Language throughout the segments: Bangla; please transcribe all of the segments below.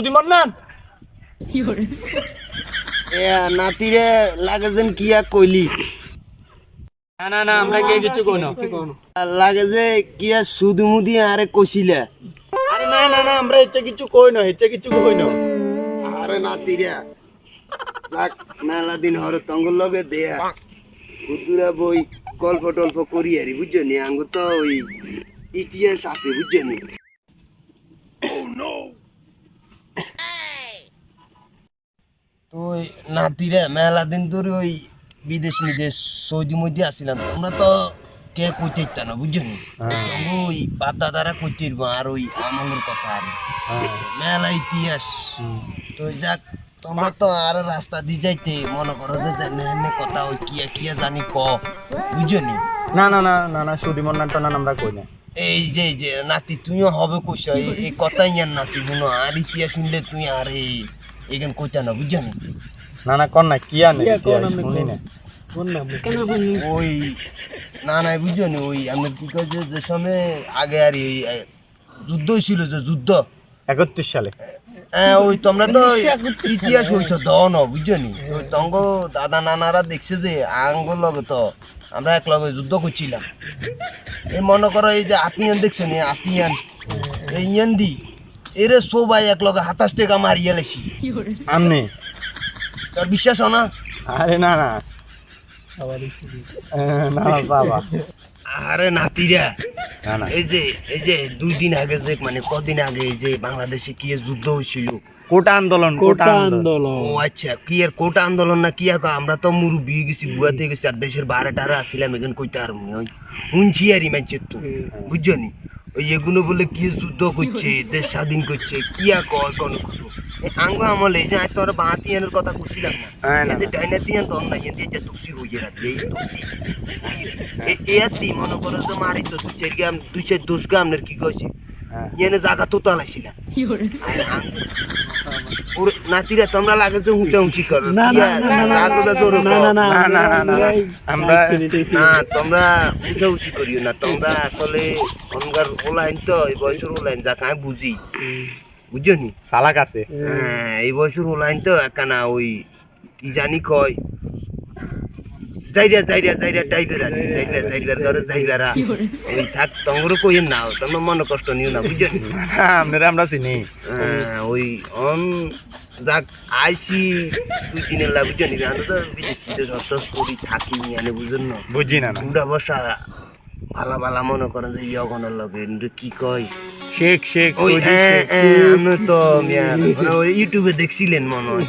সুদি মন্নান এ নাতিরে লাগে যেন কি আর কইলি না না না আমরা কে কিছু কই না লাগে যে কি আর সুদমুদি আরে কইছিলা আরে না না না আমরা ইচ্ছা কিছু কই না ইচ্ছা কিছু কই না আরে নাতিরে যাক মেলা দিন হরে তঙ্গল লগে দেয়া বুদ্ধুরা বই গল্প টল্প করি আরি বুঝছনি আঙ্গু তো ওই ইতিহাস আছে বুঝছনি তুই নাতিরে মেলা দিন ধরে ওই বিদেশ সৌদি মধ্যে আসিলাম তোমরা তো কে কইতে ইচ্ছা না বুঝছনি তঙ্গু ওই বাপ দাদারা কইতে আর ওই আমলের কথা আর মেলা ইতিহাস তো যাক তোমরা তো আর রাস্তা দিয়ে যাইতে মনে করো যে জানে কথা ওই কিয়া জানি ক বুঝছনি না না না না না সুদি মন্নান টন্নান আমরা কই না এই যে নাতি তুইও হবে কইছ এই কথাই আর নাতি শুনো আর ইতিহাস শুনলে তুই আর এইখান কইতা না বুঝছনি না না কোন না কি আনে শুনি না ওই না না বুঝছনি ওই আমি কি কই যে সময় আগে আর এই যুদ্ধ হইছিল যে যুদ্ধ 31 সালে ওই তোমরা তো ইতিহাস হইছ দাও না বুঝছনি ওই তঙ্গ দাদা নানারা দেখছে যে আঙ্গুল লগে তো আমরা এক লগে যুদ্ধ করছিলাম এই মনে করো এই যে আতিয়ান দেখছেন আতিয়ান এই ইয়ান দি এরে সবাই এক লগে 27 টাকা মারিয়ে লেছি আমনে তোর বিশ্বাস হয় না আরে না না না বাবা আরে নাতিরা না না এই যে 2 দিন আগে যে মানে কদিন আগে এই যে বাংলাদেশে কি যুদ্ধ হয়েছিল কোটা আন্দোলন ও আচ্ছা কি এর কোটা আন্দোলন না কি আমরা তো মুরব্বি গেছি বুয়াতে গেছি আর দেশের 12-12 আসিলাম এখন কইতে আর ওই শুনছি আর ইমানচের তো বুঝছনি ওই এগুলো বলে কি যুদ্ধ করছে দেশ স্বাধীন করছে কি আর কয় কোন আঙ্গ আমলে যে তোর বাহাতিয়ানের কথা কইছিলাম না এতে ডাইনাতিয়ান তো না এতে যে তুসি হইয়ে রাখি এই তুসি এতি মনে করো যে মারি তো দুই চার দোষ গামনের কি কইছে এনে জায়গা তো তালাইছিলাম নাতিরা তোমরা লাগে যে হুঁচি করো আমরা না তোমরা হুঁচি করিও না তোমরা আসলে অনগার ওলাইন তো এই বয়সের ওলাইন যাকে আমি বুঝি বুঝছনি সালাক আছে হ্যাঁ এই বয়সের ওলাইন তো একখানা ওই কি জানি কয় যাইরা টাইপের আর যাইবার করে যাইবারা ওই থাক তঙ্গরও কইেন না তোমরা মনে কষ্ট নিও না বুঝছনি আপনারা আমরা চিনি ওই যাক আইসি 2 দিনের লা বুঝছনি আমরা তো বিদেশ সস্ত করি থাকি মানে বুঝুন না বুঝি না উড়া বসা ভালা মনে করেন যে ইয়গনের লগে কি কয় শেখ ওই আমি তো ওই ইউটিউবে দেখছিলেন মনে হয়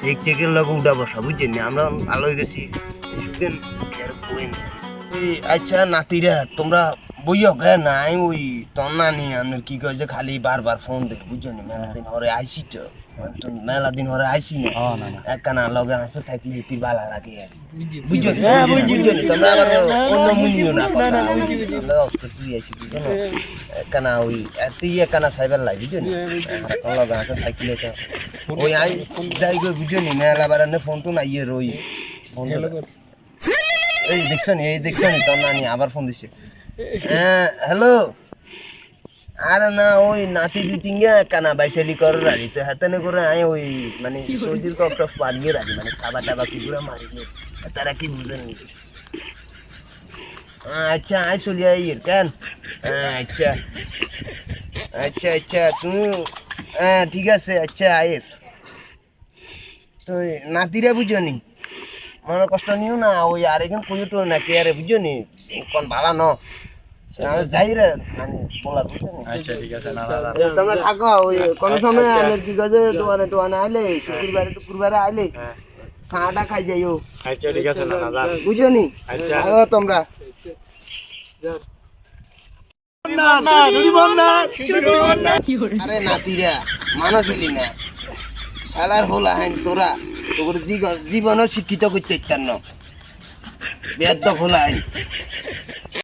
শেখ টেকের লগে উড়া বসা বুঝছেন আমরা ভালো হয়ে গেছি আচ্ছা নাতিরা তোমরা বইও গে নাই ওই তন্নানি আমি কি কয় যে খালি বারবার ফোন দেখি বুঝছেন মেলা দিন হরে আইসি তো মেলা দিন হরে আইসি না একখানা লগে আসে থাকলে এটি ভালো লাগে আর বুঝছেন তোমরা আবার অন্য মুনিও না আমরা অস্ত্রী আইসি একখানা ওই এতই একখানা সাইবার লাই বুঝছেন লগে আসে থাকলে তো ওই আই যাই গো বুঝছেন মেলা বারানে ফোন তো নাই এর ওই ফোন এই দেখছেন তন্নানি আবার ফোন দিছে হ্যালো আরে না ওই নাতি দুটিঙ্গা কানা বাইসালি করে রাখি তো হাতানে করে আয় ওই মানে সর্দির কপটা পালিয়ে রাখি মানে সাবা টাবা কি করে মারিলে তারা কি বুঝেননি আচ্ছা আয় চলি আয় কেন আচ্ছা তুমি ঠিক আছে আচ্ছা আয়ের তো নাতিরা বুঝনি মনে কষ্ট নিও না ওই আরেকজন কইটো না কে আরে বুঝনি কোন ভালো ন যাই রে মানে বলার বুঝছেন আচ্ছা ঠিক আছে না তোমরা থাকো ওই কোন সময় আমি কি কাজে টোয়ানে আইলে শুক্রবারে আইলে সাটা খাই যাইও আচ্ছা ঠিক আছে না বুঝনি আচ্ছা তোমরা আরে নাতিরা মানুষ হলি না শালার হলা হ্যাঁ তোরা তোর জীবনও শিক্ষিত করতে ইচ্ছান না বেদ হলা হ্যাঁ